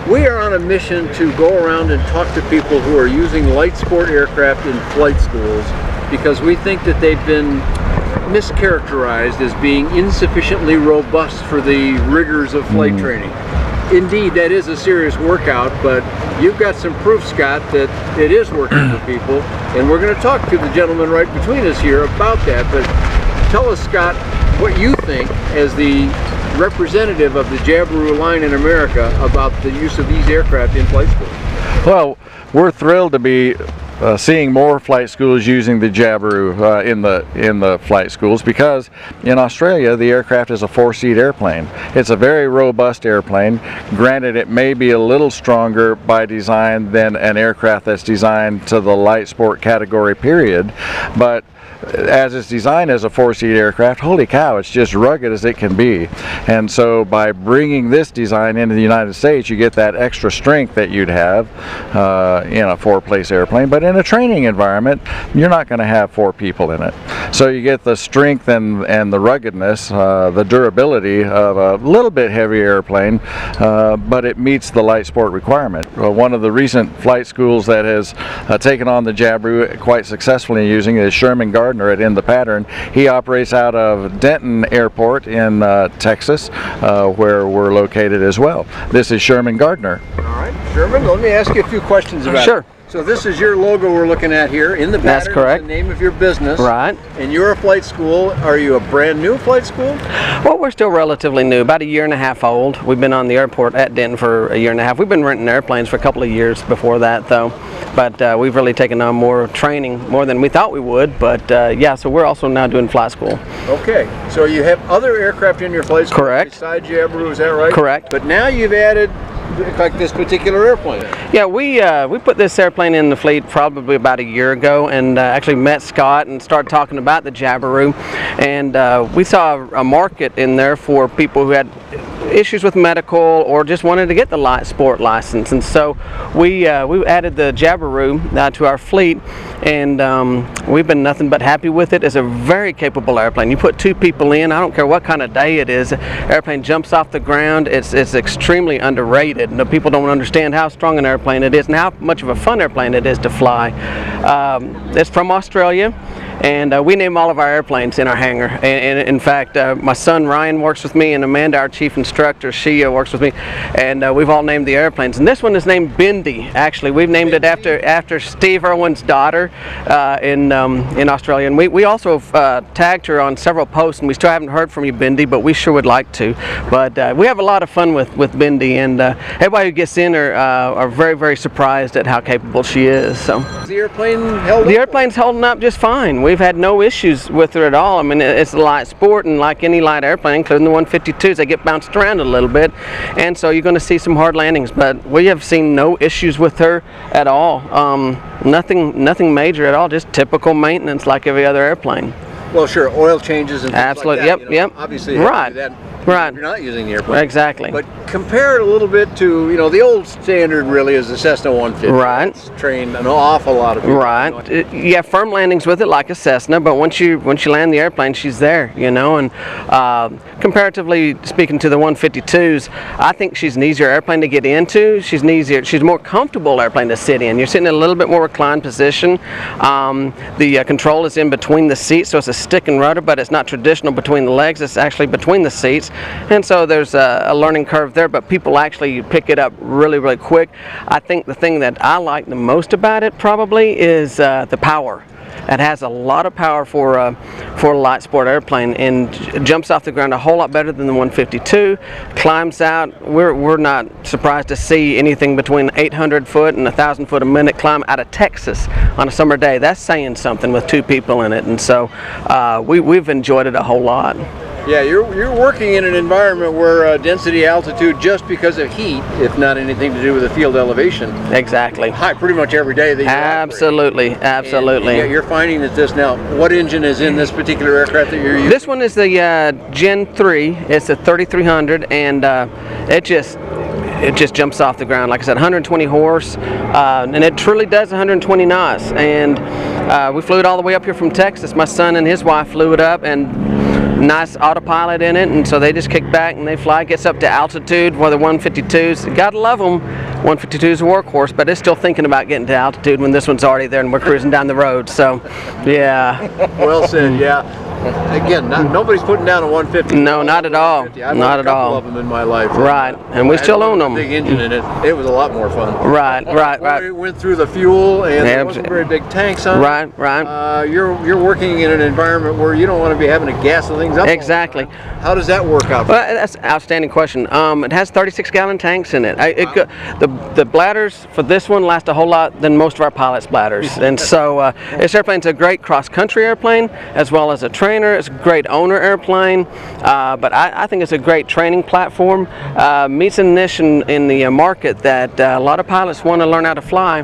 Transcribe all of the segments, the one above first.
We are on a mission to go around and talk to people who are using light sport aircraft in flight schools, because we think that they've been mischaracterized as being insufficiently robust for the rigors of flight training. Indeed, that is a serious workout, but you've got some proof, Scott, that it is working for people, and we're going to talk to the gentleman right between us here about that. But tell us, Scott, what you think as the representative of the Jabiru line in America about the use of these aircraft in flight schools. Well, we're thrilled to be seeing more flight schools using the Jabiru in the flight schools, because in Australia the aircraft is a 4-seat airplane. It's a very robust airplane. Granted, it may be a little stronger by design than an aircraft that's designed to the light sport category, period, but as it's designed as a 4-seat aircraft, holy cow, it's just rugged as it can be. And so by bringing this design into the United States, you get that extra strength that you'd have in a 4-place airplane. But in a training environment, you're not going to have 4 people in it. So you get the strength and the ruggedness, the durability of a little bit heavier airplane, but it meets the light sport requirement. One of the recent flight schools that has taken on the Jabiru quite successfully using is Sherman Gardner at In the Pattern. He operates out of Denton Airport in Texas, where we're located as well. This is Sherman Gardner. All right, Sherman, let me ask you a few questions about Sure. it. So this is your logo we're looking at here. In the Pattern. That's correct. Is the name of your business. Right. And you're a flight school. Are you a brand new flight school? Well, we're still relatively new, about a year and a half old. We've been on the airport at Denton for a year and a half. We've been renting airplanes for a couple of years before that, though. But we've really taken on more training, more than we thought we would. But yeah, so we're also now doing flight school. Okay. So you have other aircraft in your flight school. Correct. Besides Jabiru, is that right? Correct. But now you've added like this particular airplane. Yeah, we put this airplane in the fleet probably about a year ago, and actually met Scott and started talking about the Jabiru, and we saw a market in there for people who had issues with medical or just wanted to get the light sport license, and so we added the Jabiru to our fleet, and we've been nothing but happy with it. It's a very capable airplane. You put 2 people in, I don't care what kind of day it is, airplane jumps off the ground. It's extremely underrated. No, people don't understand how strong an airplane it is and how much of a fun airplane it is to fly. It's from Australia, and we name all of our airplanes in our hangar. And in fact, my son Ryan works with me, and Amanda, our chief instructor, she works with me, and we've all named the airplanes. And this one is named Bindi. Actually, we've named it after Steve Irwin's daughter in Australia. And we also tagged her on several posts, and we still haven't heard from you, Bindi, but we sure would like to. But we have a lot of fun with Bindi, and everybody who gets in are very, very surprised at how capable she is. So The airplane held up? The airplane's holding up just fine. We've had no issues with her at all. I mean, it's a light sport, and like any light airplane, including the 152s, they get bounced around a little bit, and so you're going to see some hard landings. But we have seen no issues with her at all. Nothing major at all. Just typical maintenance like every other airplane. Well, sure, oil changes and things Absolutely. like that. Yep. Obviously, you have to do that. Right. You're not using the airplane. Exactly. But compare it a little bit to, the old standard really is the Cessna 150. Right. It's trained an awful lot of people. Right. You have firm landings with it like a Cessna, but once you land the airplane, she's there, and comparatively speaking to the 152s, I think she's an easier airplane to get into. She's a more comfortable airplane to sit in. You're sitting in a little bit more reclined position. The control is in between the seats, so it's a stick and rudder, but it's not traditional between the legs. It's actually between the seats. And so there's a learning curve there, but people actually pick it up really, really quick. I think the thing that I like the most about it probably is the power. It has a lot of power for a light sport airplane, and jumps off the ground a whole lot better than the 152. Climbs out. We're not surprised to see anything between 800 foot and 1,000 foot a minute climb out of Texas on a summer day. That's saying something with 2 people in it, and so we've enjoyed it a whole lot. Yeah, you're working in an environment where density, altitude, just because of heat, if not anything to do with the field elevation. Exactly. High pretty much every day that you Absolutely, operate. absolutely. And you're finding that this now, what engine is in this particular aircraft that you're using? This one is the Gen 3. It's a 3300, and it just jumps off the ground. Like I said, 120 horse, and it truly does 120 knots. And we flew it all the way up here from Texas. My son and his wife flew it up, and nice autopilot in it, and so they just kick back and they fly. Gets up to altitude, whether 152s, gotta love them. 152 is a workhorse, but it's still thinking about getting to altitude when this one's already there and we're cruising down the road. So, yeah. Well said. Yeah. Again, nobody's putting down a 150. No, not at all. I've Not owned a at couple all. of them in my life. Right, and we still own them. Big engine in it. It was a lot more fun. Right. We went through the fuel, and there wasn't very big tanks on it. Right. You're working in an environment where you don't want to be having to gas the things up. Exactly. How does that work out? Well, that's an outstanding question. It has 36-gallon tanks in it. The bladders for this one last a whole lot than most of our pilots' bladders, and so this airplane's a great cross-country airplane as well as a trainer. It's a great owner airplane, but I think it's a great training platform. Meets a niche in the market that a lot of pilots want to learn how to fly,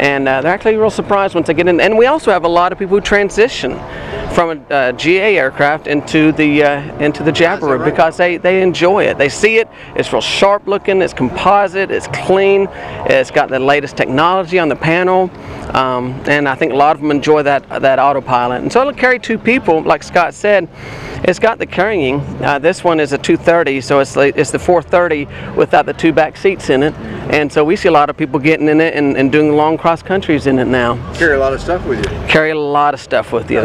and they're actually real surprised once they get in. And we also have a lot of people who transition from a GA aircraft into the Jabiru because they enjoy it. They see it. It's real sharp looking. It's composite. It's clean. It's got the latest technology on the panel, and I think a lot of them enjoy that autopilot. And so it'll carry two people, like Scott said. It's got the carrying. This one is a 230, so it's the 430 without the two back seats in it. And so we see a lot of people getting in it and doing long cross countries in it now. Carry a lot of stuff with you. Carry a lot of stuff with you.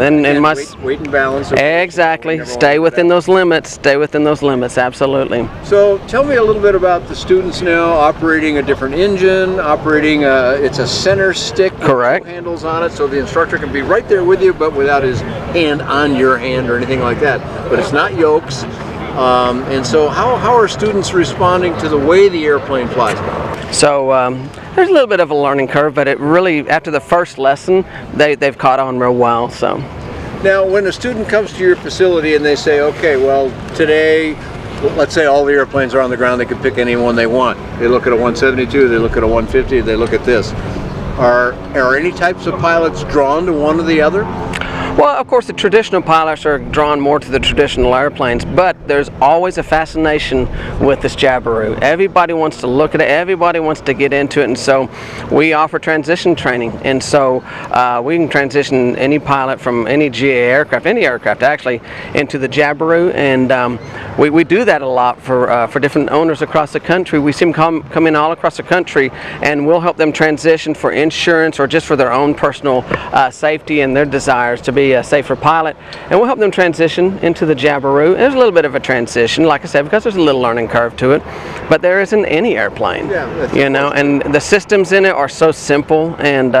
Weight and balance. Exactly. Stay within those limits. Stay within those limits. Absolutely. So tell me a little bit about the students now operating a different engine, operating it's a center stick. Correct. With handles on it, so the instructor can be right there with you, but without his hand on your hand or anything like that. But it's not yokes. And so how are students responding to the way the airplane flies? So there's a little bit of a learning curve, but it really, after the first lesson, they've caught on real well. So now when a student comes to your facility and they say, okay, well today, let's say all the airplanes are on the ground, they can pick any one they want. They look at a 172, they look at a 150, they look at this. Are any types of pilots drawn to one or the other? Well, of course, the traditional pilots are drawn more to the traditional airplanes, but there's always a fascination with this Jabiru. Everybody wants to look at it, everybody wants to get into it, and so we offer transition training. And so we can transition any pilot from any GA aircraft, any aircraft actually, into the Jabiru, and we do that a lot for different owners across the country. We see them come in all across the country, and we'll help them transition for insurance or just for their own personal safety and their desires to be a safer pilot, and we'll help them transition into the Jabiru. There's a little bit of a transition, like I said, because there's a little learning curve to it, but there isn't any airplane, and the systems in it are so simple, and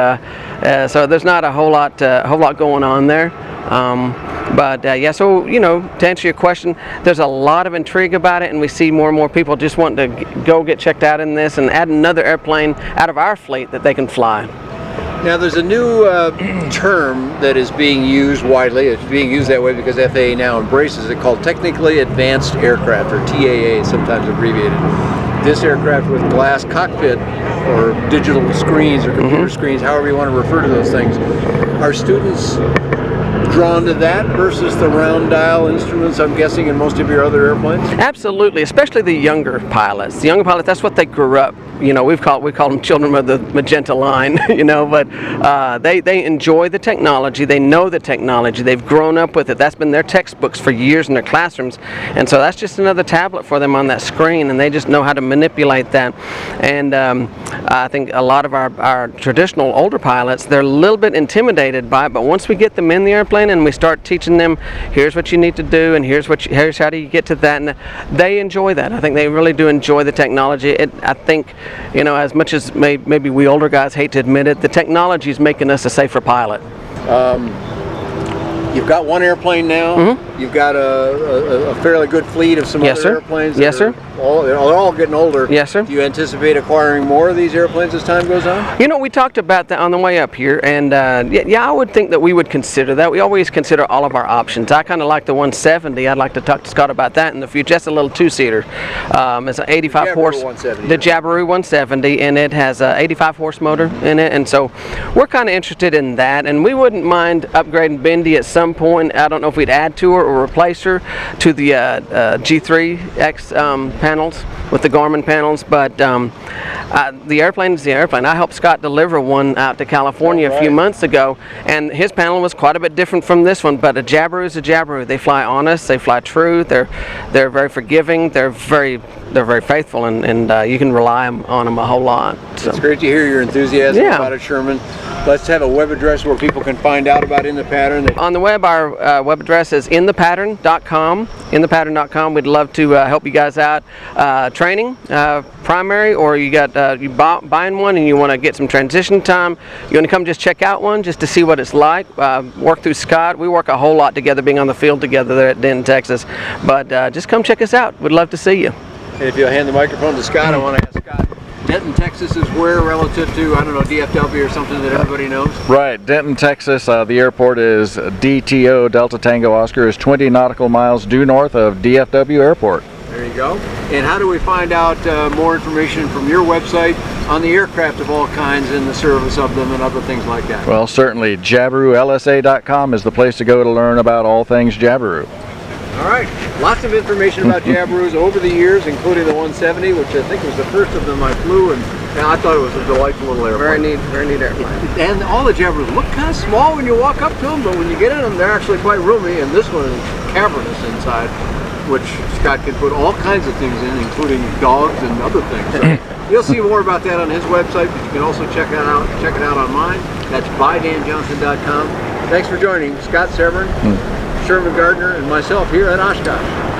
so there's not a whole lot going on there. Yeah, so to answer your question, there's a lot of intrigue about it, and we see more and more people just wanting to go get checked out in this and add another airplane out of our fleet that they can fly. Now there's a new term that is being used widely. It's being used that way because FAA now embraces it, called Technically Advanced Aircraft, or TAA, sometimes abbreviated. This aircraft with glass cockpit or digital screens or computer screens, however you want to refer to those things. Are students drawn to that versus the round dial instruments, I'm guessing, in most of your other airplanes? Absolutely, especially the younger pilots. The younger pilots, that's what they grew up. We call them children of the magenta line, but they enjoy the technology, they know the technology, they've grown up with it. That's been their textbooks for years in their classrooms, and so that's just another tablet for them on that screen, and they just know how to manipulate that. And I think a lot of our traditional older pilots, they're a little bit intimidated by it, but once we get them in the airplane and we start teaching them, here's what you need to do, and here's how do you get to that, and they enjoy that. I think they really do enjoy the technology. I think, as much as maybe we older guys hate to admit it, the technology is making us a safer pilot. You've got one airplane now. You've got a fairly good fleet of some other airplanes. Yes, sir. They're all getting older. Yes, sir. Do you anticipate acquiring more of these airplanes as time goes on? We talked about that on the way up here, and yeah, I would think that we would consider that. We always consider all of our options. I kind of like the 170. I'd like to talk to Scott about that in the future. That's a little two-seater. It's an 85 horse. The Jabiru 170, and it has an 85 horse motor in it, and so we're kind of interested in that, and we wouldn't mind upgrading Bindi at some point. I don't know if we'd add to her or replace her to the G3X panels, with the Garmin panels, but the airplane is the airplane. I helped Scott deliver one out to California a few months ago, and his panel was quite a bit different from this one, but a Jabiru is a Jabiru. They fly honest, they fly true, they're very forgiving, they're very faithful, and you can rely on them a whole lot. So. It's great to hear your enthusiasm Yeah. about it, Sherman. Let's have a web address where people can find out about In the Pattern. On the web, our web address is inthepattern.com. Inthepattern.com. We'd love to help you guys out. Training, primary, or you buying one and you want to get some transition time. You want to come just check out one just to see what it's like. Work through Scott. We work a whole lot together, being on the field together there at Denton, Texas. But just come check us out. We'd love to see you. And if you'll hand the microphone to Scott, I want to ask Scott. Denton, Texas is where relative to, I don't know, DFW or something that everybody knows? Right, Denton, Texas, the airport is DTO, Delta Tango Oscar, is 20 nautical miles due north of DFW Airport. There you go. And how do we find out more information from your website on the aircraft of all kinds and the service of them and other things like that? Well, certainly, JabiruLSA.com is the place to go to learn about all things Jabiru. All right, lots of information about Jabirus over the years, including the 170, which I think was the first of them I flew, and I thought it was a delightful little airplane. Very neat airplane. And all the Jabirus look kind of small when you walk up to them, but when you get in them, they're actually quite roomy, and this one is cavernous inside, which Scott can put all kinds of things in, including dogs and other things. So you'll see more about that on his website, but you can also check it out on mine. That's bydanjohnson.com. Thanks for joining Scott Severn, Sherman Gardner, and myself here at Oshkosh.